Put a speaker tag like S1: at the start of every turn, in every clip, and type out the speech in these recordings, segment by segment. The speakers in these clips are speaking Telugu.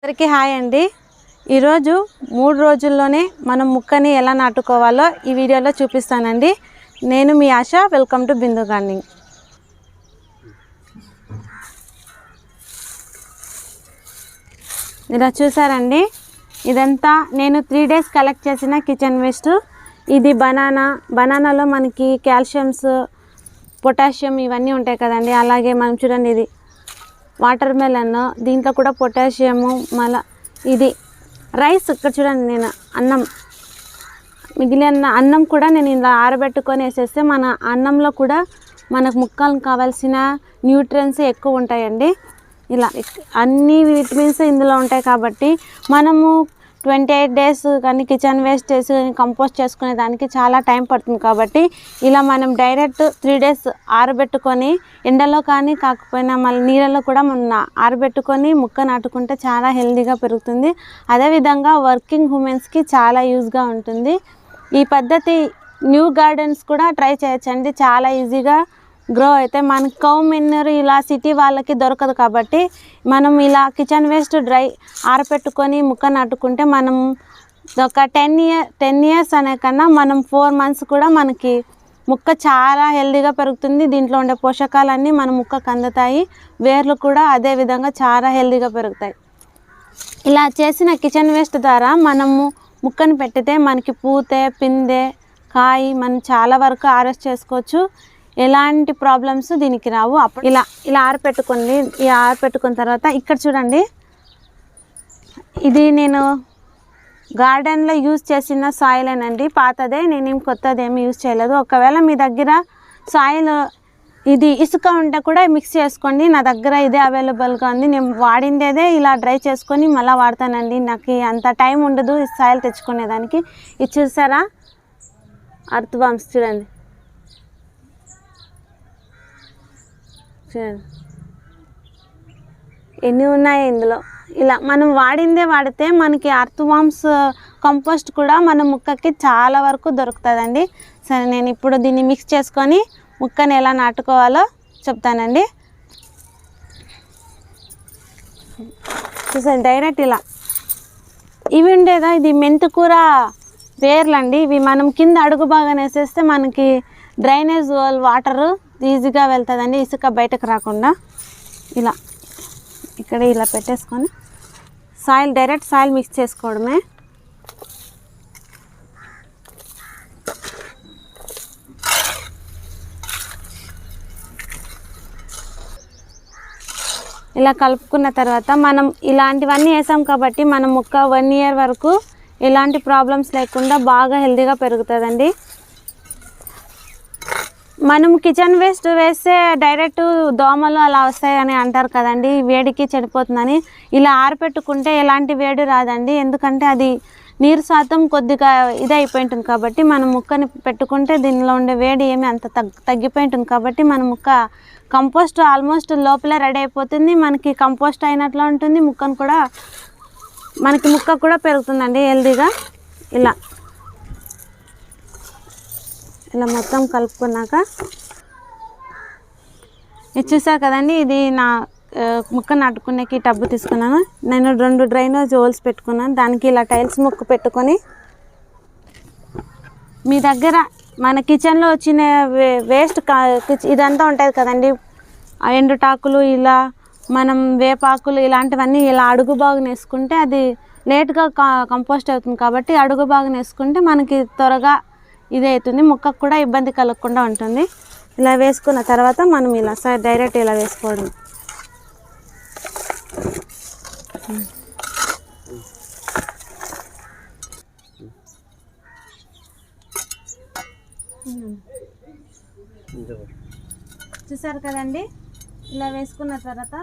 S1: అందరికీ హాయ్ అండి. ఈరోజు 3 రోజుల్లోనే మనం ముక్కని ఎలా నాటుకోవాలో ఈ వీడియోలో చూపిస్తానండి. నేను మీ Asha. Welcome to Bindu gardening. ఇలా చూసారండి, ఇదంతా నేను 3 డేస్ కలెక్ట్ చేసిన కిచెన్ వేస్ట్. ఇది బనానాలో మనకి కాల్షియమ్స్, పొటాషియం ఇవన్నీ ఉంటాయి కదండి. అలాగే మనం చూడండి, ఇది వాటర్ మెలన్, దీంట్లో కూడా పొటాషియము. మళ్ళీ ఇది రైస్, ఇక్కడ చూడండి, నేను మిగిలిన అన్నం కూడా నేను ఇలా ఆరబెట్టుకొని వేసేస్తే మన అన్నంలో కూడా మనకు ముక్కలకు కావాల్సిన న్యూట్రియన్స్ ఎక్కువ ఉంటాయండి. ఇలా అన్ని విటమిన్స్ ఇందులో ఉంటాయి కాబట్టి మనము 28 డేస్ కానీ కిచెన్ వేస్ట్ చేసి కంపోస్ట్ చేసుకునే దానికి చాలా టైం పడుతుంది. కాబట్టి ఇలా మనం డైరెక్ట్ 3 డేస్ ఆరబెట్టుకొని ఎండలో కానీ కాకపోయినా మళ్ళీ నీళ్ళలో కూడా మనం ఆరబెట్టుకొని ముక్క నాటుకుంటే చాలా హెల్తీగా పెరుగుతుంది. అదేవిధంగా వర్కింగ్ ఉమెన్స్కి చాలా యూజ్గా ఉంటుంది. ఈ పద్ధతి న్యూ గార్డెన్స్ కూడా ట్రై చేయొచ్చండి. చాలా ఈజీగా గ్రో అయితే మనకి కౌ మెన్యూర్ ఇలా సిటీ వాళ్ళకి దొరకదు కాబట్టి మనం ఇలా కిచెన్ వేస్ట్ డ్రై ఆరపెట్టుకొని ముక్క నాటుకుంటే మనం ఒక 10 ఇయర్స్ అనే కన్నా మనం 4 months కూడా మనకి ముక్క చాలా హెల్తీగా పెరుగుతుంది. దీంట్లో ఉండే పోషకాలన్నీ మన ముక్కకు అందుతాయి. వేర్లు కూడా అదే విధంగా చాలా హెల్తీగా పెరుగుతాయి. ఇలా చేసిన కిచెన్ వేస్ట్ ద్వారా మనము ముక్కను పెట్టితే మనకి పూతే, పిందె, కాయ మనం చాలా వరకు హార్వెస్ట్ చేసుకోవచ్చు. ఎలాంటి ప్రాబ్లమ్స్ దీనికి రావు. అప్పుడు ఇలా ఆరపెట్టుకున్న తర్వాత ఇక్కడ చూడండి, ఇది నేను గార్డెన్లో యూజ్ చేసిన సాయిలేనండి, పాతదే. నేనేం కొత్తదేమీ యూజ్ చేయలేదు. ఒకవేళ మీ దగ్గర సాయిల్ ఇది ఇసుక ఉంటే కూడా మిక్స్ చేసుకోండి. నా దగ్గర ఇదే అవైలబుల్గా ఉంది. నేను వాడిందేదే ఇలా డ్రై చేసుకొని మళ్ళీ వాడతానండి. నాకు అంత టైం ఉండదు ఈ సాయిల్ తెచ్చుకునేదానికి. ఇది చూసారా, అర్త్ బాంబ్స్ చూడండి, ఎన్ని ఉన్నాయి ఇందులో. ఇలా మనం వాడిందే వాడితే మనకి అర్త్ వామ్స్ కంపోస్ట్ కూడా మన ముక్కకి చాలా వరకు దొరుకుతుందండి. సరే, నేను ఇప్పుడు దీన్ని మిక్స్ చేసుకొని ముక్కని ఎలా నాటుకోవాలో చెప్తానండి. చూసాను, డైరెక్ట్ ఇలా ఇవి ఉండేదా, ఇది మెంతికూర వేర్లండి. ఇవి మనం కింద అడుగు బాగా వేసేస్తే మనకి డ్రైనేజ్ వాటరు ఈజీగా వెళ్తుందండి, ఇసుక బయటకు రాకుండా. ఇలా ఇక్కడ ఇలా పెట్టేసుకొని డైరెక్ట్ సాయిల్ మిక్స్ చేసుకోవడమే. ఇలా కలుపుకున్న తర్వాత మనం ఇలాంటివన్నీ వేసాం కాబట్టి మన మొక్క 1 year వరకు ఎలాంటి ప్రాబ్లమ్స్ లేకుండా బాగా హెల్తీగా పెరుగుతుందండి. మనం కిచెన్ వేస్ట్ వేస్తే డైరెక్ట్ దోమలు అలా వస్తాయని అంటారు కదండి, వేడికి చెడిపోతుందని. ఇలా ఆరపెట్టుకుంటే ఎలాంటి వేడి రాదండి, ఎందుకంటే అది నీరు శాతం కొద్దిగా ఇదైపోయి ఉంటుంది కాబట్టి మనం ముక్కని పెట్టుకుంటే దీనిలో ఉండే వేడి ఏమి అంత తగ్గిపోయి ఉంటుంది కాబట్టి మన ముక్క కంపోస్ట్ ఆల్మోస్ట్ లోపలే రెడీ అయిపోతుంది. మనకి కంపోస్ట్ అయినట్లు ఉంటుంది. ముక్క కూడా పెరుగుతుందండి హెల్తీగా. ఇలా మొత్తం కలుపుకున్నాక ఇది చూసారు కదండి, ఇది నా ముక్క నాటుకునేకి టబ్బు తీసుకున్నాను. నేను 2 డ్రైనేజ్ హోల్స్ పెట్టుకున్నాను. దానికి ఇలా టైల్స్ ముక్క పెట్టుకొని మీ దగ్గర మన కిచెన్లో వచ్చిన వేస్ట్ ఇదంతా ఉంటుంది కదండి, ఎండుటాకులు, ఇలా మనం వేపాకులు ఇలాంటివన్నీ ఇలా అడుగు బాగున వేసుకుంటే అది లేట్గా కంపోస్ట్ అవుతుంది. కాబట్టి అడుగు బాగున వేసుకుంటే మనకి త్వరగా ఇదే అవుతుంది, ముక్కకు కూడా ఇబ్బంది కలగకుండా ఉంటుంది. ఇలా వేసుకున్న తర్వాత మనం ఇలా డైరెక్ట్ ఇలా వేసుకోవడం. చూసారు కదండి, ఇలా వేసుకున్న తర్వాత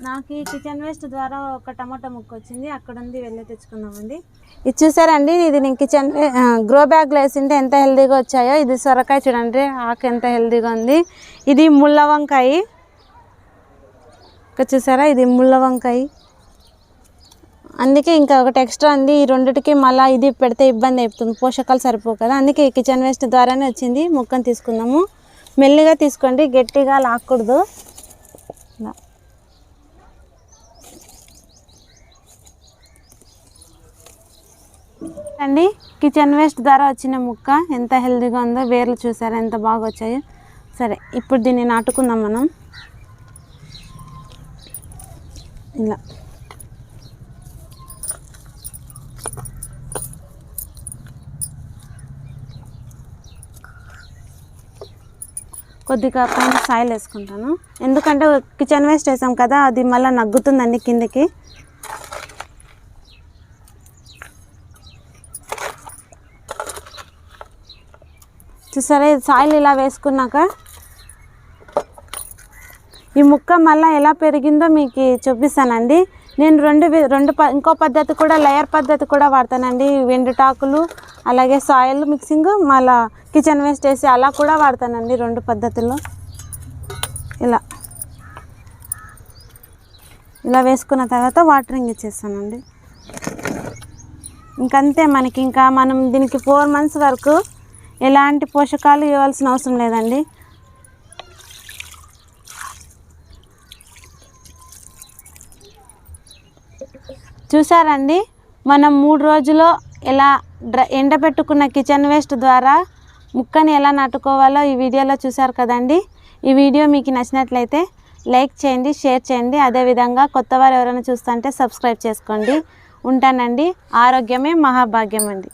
S1: నాకు ఈ కిచెన్ వేస్ట్ ద్వారా ఒక టమాటా ముక్క వచ్చింది, అక్కడ ఉంది, వెళ్ళి తెచ్చుకున్నామండి. ఇది చూసారండి, ఇది నేను కిచెన్ గ్రో బ్యాగ్లో వేసింటే ఎంత హెల్తీగా వచ్చాయో. ఇది సొరకాయ చూడండి, ఆకు ఎంత హెల్తీగా ఉంది. ఇది ముళ్ళ వంకాయ, ఇక్కడ చూసారా, ఇది ముళ్ళ వంకాయ. అందుకే ఇంకా ఒకటి ఎక్స్ట్రా ఉంది. ఈ రెండిటికి మళ్ళీ ఇది పెడితే ఇబ్బంది అయిపోతుంది, పోషకాలు సరిపోవు కదా. అందుకే కిచెన్ వేస్ట్ ద్వారానే వచ్చింది. ముక్కను తీసుకుందాము. మెల్లిగా తీసుకోండి, గట్టిగా లాక్కూడదు. ఇలా అండి కిచెన్ వేస్ట్ ద్వారా వచ్చిన ముక్క ఎంత హెల్తీగా ఉందో, వేర్లు చూసారా ఎంత బాగా వచ్చాయో. సరే ఇప్పుడు దీన్ని నాటుకుందాం మనం. ఇలా కొద్దిగా పైన సాయిల్ వేసుకుంటాను, ఎందుకంటే కిచెన్ వేస్ట్ వేసాం కదా, అది మళ్ళీ నగ్గుతుందండి కిందకి. చూసారా సాయిల్ ఇలా వేసుకున్నాక ఈ ముక్క మళ్ళీ ఎలా పెరిగిందో మీకు చూపిస్తానండి. నేను ఇంకో పద్ధతి కూడా, లేయర్ పద్ధతి కూడా వాడతానండి. ఎండుటాకులు అలాగే సాయిల్ మిక్సింగ్, మళ్ళీ కిచెన్ వేస్ట్ వేసి అలా కూడా వాడతానండి. 2 పద్ధతుల్లో ఇలా వేసుకున్న తర్వాత వాటరింగ్ ఇచ్చేస్తానండి. ఇంకంతే, మనం దీనికి 4 months వరకు ఎలాంటి పోషకాలు ఇవ్వాల్సిన అవసరం లేదండి. చూసారండి, మనం 3 రోజుల్లో ఎలా ఎండబెట్టుకున్న కిచెన్ వేస్ట్ ద్వారా ముక్కని ఎలా నాటుకోవాలో ఈ వీడియోలో చూసారు కదండి. ఈ వీడియో మీకు నచ్చినట్లయితే లైక్ చేయండి, షేర్ చేయండి. అదేవిధంగా కొత్త వారు ఎవరైనా చూస్తుంటే సబ్స్క్రైబ్ చేసుకోండి. ఉంటానండి. ఆరోగ్యమే మహాభాగ్యం అండి.